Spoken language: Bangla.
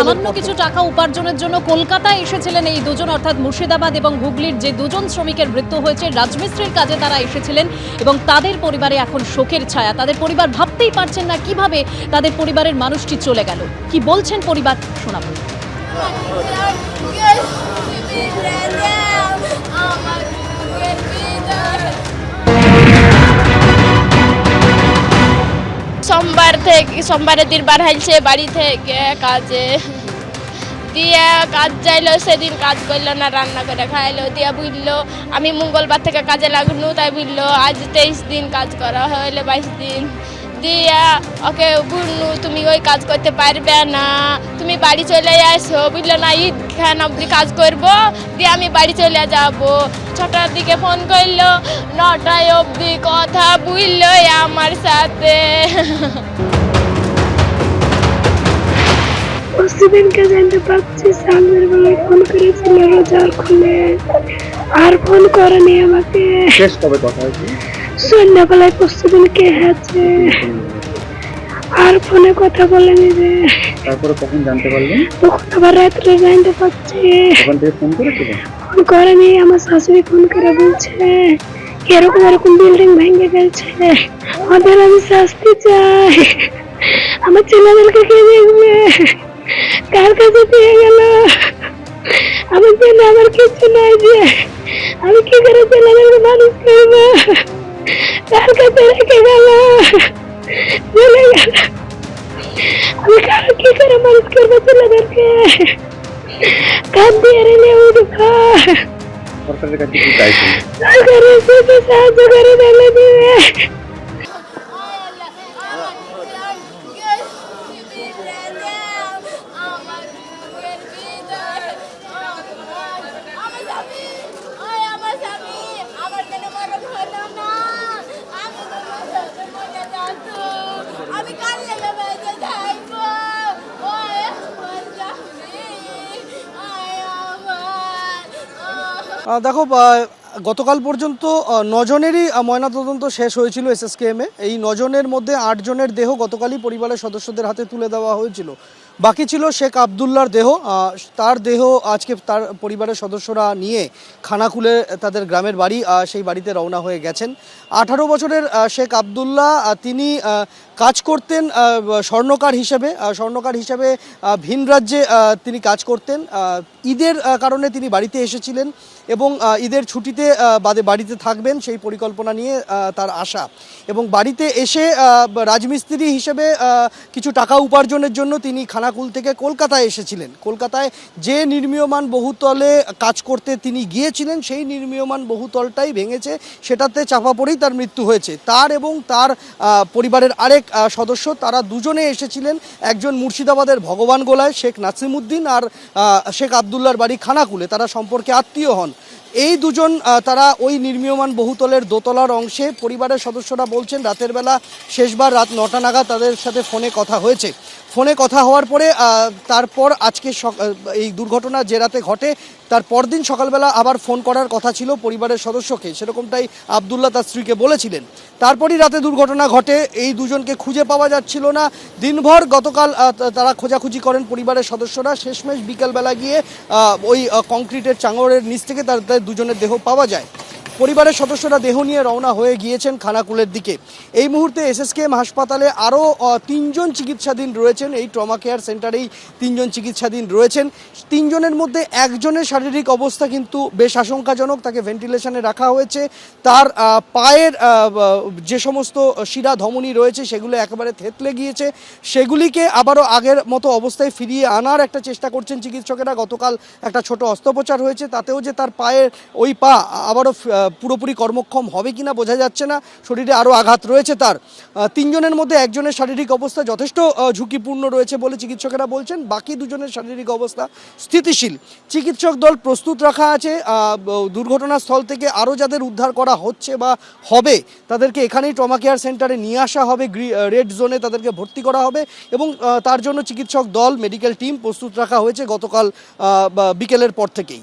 সামান্য কিছু টাকা উপার্জনের জন্য কলকাতায় এসেছিলেন এই দুজন, অর্থাৎ মুর্শিদাবাদ এবং হুগলির যে দুজন শ্রমিকের মৃত্যু হয়েছে রাজমিস্ত্রির কাজে তারা এসেছিলেন এবং তাদের পরিবারে এখন শোকের ছায়া। তাদের পরিবার ভাবতেই পারছেন না কিভাবে তাদের পরিবারের মানুষটি চলে গেল। কি বলছেন পরিবার শোনাবো। সোমবারের দিন বার হয়েছে বাড়ি থেকে কাজে দিয়ে কাজ যাইলো, সেদিন কাজ করলো না, রান্না করে খাইলো দিয়ে বুঝলো আমি মঙ্গলবার থেকে কাজে লাগলো, তাই বুঝলো আজ 23 দিন কাজ করা হইলে 22 দিন দিয়া ওকে বুঝলু তুমি ওই কাজ করতে পারবে না, তুমি বাড়ি চলে আসো। বুঝলো না ঈদ খান অব্দি কাজ করবো, দিয়ে আমি বাড়ি চলে যাব। 6টার দিকে ফোন করলো, 9টায় অব্দি কথা বুঝলো আমার সাথে। সেদিনকে জানতে পারছি সামনের বেলায় ফোন করেছিল রোজার খুলে, আর ফোন করেনি আমাকে। শেষ কবে কথা হয়েছে? সন্ধ্যাবেলায় পরশুদিনকে হয়েছে, আর ফোনে কথা বলেনি রে। তারপরে কখন জানতে পারলেন? তখন আবার রাত্রে জানতে পারছি। তখন থেকে ফোন করেছিলেন? ফোন করেনি, আমার শাশুড়ি ফোন করে বলছে এরকম এরকম বিল্ডিং ভেঙে গেছে, ওদের আমি শাস্তি চাই, আমার ছেলেদেরকে কে দেখবে, কার কাছে দিয়ে গেল, আমার জন্য আমার কিছু নাই, যে আমি কি করে ছেলেদেরকে মানুষ করবো, কার কাছে রেখে গেল, চলে গেল, আমি কি করে মানুষ করবো ছেলেদেরকে, কান দিয়ে রেলে উঠা। সরকারের কাছে কি চাইছেন? সরকারের সাথে সাহায্য করে রেলে দিবে। দেখো, গতকাল পর্যন্ত 9 জনেরই ময়নাতদন্ত শেষ হয়েছিল এসএসকেএমে। এই 9 জনের মধ্যে 8 জনের দেহ গতকালই পরিবারের সদস্যদের হাতে তুলে দেওয়া হয়েছিল। বাকি ছিল শেখ আবদুল্লার দেহ। তার দেহ আজকে তার পরিবারের সদস্যরা নিয়ে খানাকুলে তাদের গ্রামের বাড়ি, সেই বাড়িতে রওনা হয়ে গেছেন। 18 বছরের শেখ আবদুল্লাহ তিনি কাজ করতেন স্বর্ণকার হিসেবে ভিন রাজ্যে তিনি কাজ করতেন। ঈদের কারণে তিনি বাড়িতে এসেছিলেন এবং ঈদের ছুটিতে বাড়িতে থাকবেন সেই পরিকল্পনা নিয়ে তার আশা, এবং বাড়িতে এসে রাজমিস্ত্রি হিসেবে কিছু টাকা উপার্জনের জন্য তিনি খানাকুল থেকে কলকাতায় এসেছিলেন। কলকাতায় যে নির্মীয়মান বহুতলে কাজ করতে তিনি গিয়েছিলেন সেই নির্মীয়মান বহুতলটাই ভেঙেছে, সেটাতে চাপা পড়েই তার মৃত্যু হয়েছে। তার এবং তার পরিবারের আরেক সদস্য, তারা দুজনে এসেছিলেন। একজন মুর্শিদাবাদের ভগবানগোলায় শেখ নাসিমউদ্দিন, আর শেখ আবদুল্লার বাড়ি খানাকুলে, তারা সম্পর্কে আত্মীয় হন। এই দুজন তারা ওই নির্মীয়মান বহুতলের দোতলার অংশে, পরিবারের সদস্যরা বলছেন রাতের বেলা শেষবার রাত 9টা নাগাদ তাদের সাথে ফোনে কথা হয়েছে। ফোনে কথা হওয়ার পরে তারপর আজকে এই দুর্ঘটনা যে রাতে ঘটে তার পরদিন সকালবেলা আবার ফোন করার কথা ছিল পরিবারের সদস্যকে, সেরকমটাই আবদুল্লাহ তার স্ত্রীকে বলেছিলেন। তারপরই রাতে দুর্ঘটনা ঘটে। এই দুজনকে খুঁজে পাওয়া যাচ্ছিল না। দিনভর গতকাল তারা খোঁজাখুঁজি করেন পরিবারের সদস্যরা। শেষমেশ বিকালবেলা গিয়ে ওই কংক্রিটের চাঙড়ের নিচ থেকে তাদের দুজনের দেহ পাওয়া যায়। পরিবারের সদস্যরা দেহ নিয়ে রওনা হয়ে গিয়েছেন খানাকুলের দিকে। এই মুহূর্তে এসএসকেএম হাসপাতালে আরও 3 জন চিকিৎসাধীন রয়েছেন। এই ট্রমা কেয়ার সেন্টারেই 3 জন চিকিৎসাধীন রয়েছেন। 3 জনের মধ্যে একজনের শারীরিক অবস্থা কিন্তু বেশ আশঙ্কাজনক, তাকে ভেন্টিলেশনে রাখা হয়েছে। তার পায়ের যে সমস্ত শিরা ধমনী রয়েছে সেগুলো একেবারে থেতলে গিয়েছে, সেগুলিকে আবারও আগের মতো অবস্থায় ফিরিয়ে আনার একটা চেষ্টা করছেন চিকিৎসকেরা। গতকাল একটা ছোট অস্ত্রোপচার হয়েছে, তাতেও যে তার পায়ের ওই পা আবারও পুরোপুরি কর্মক্ষম হবে কিনা বোঝা যাচ্ছে না। শরীরে আরও আঘাত রয়েছে তার। 3 জনের মধ্যে একজনের শারীরিক অবস্থা যথেষ্ট ঝুঁকিপূর্ণ রয়েছে বলে চিকিৎসকেরা বলছেন। বাকি 2 জনের শারীরিক অবস্থা স্থিতিশীল। চিকিৎসক দল প্রস্তুত রাখা আছে। দুর্ঘটনাস্থল থেকে আরও যাদের উদ্ধার করা হচ্ছে বা হবে তাদেরকে এখানেই ট্রমা কেয়ার সেন্টারে নিয়ে আসা হবে, রেড জোনে তাদেরকে ভর্তি করা হবে, এবং তার জন্য চিকিৎসক দল, মেডিকেল টিম প্রস্তুত রাখা হয়েছে গতকাল বিকেলের পর থেকেই।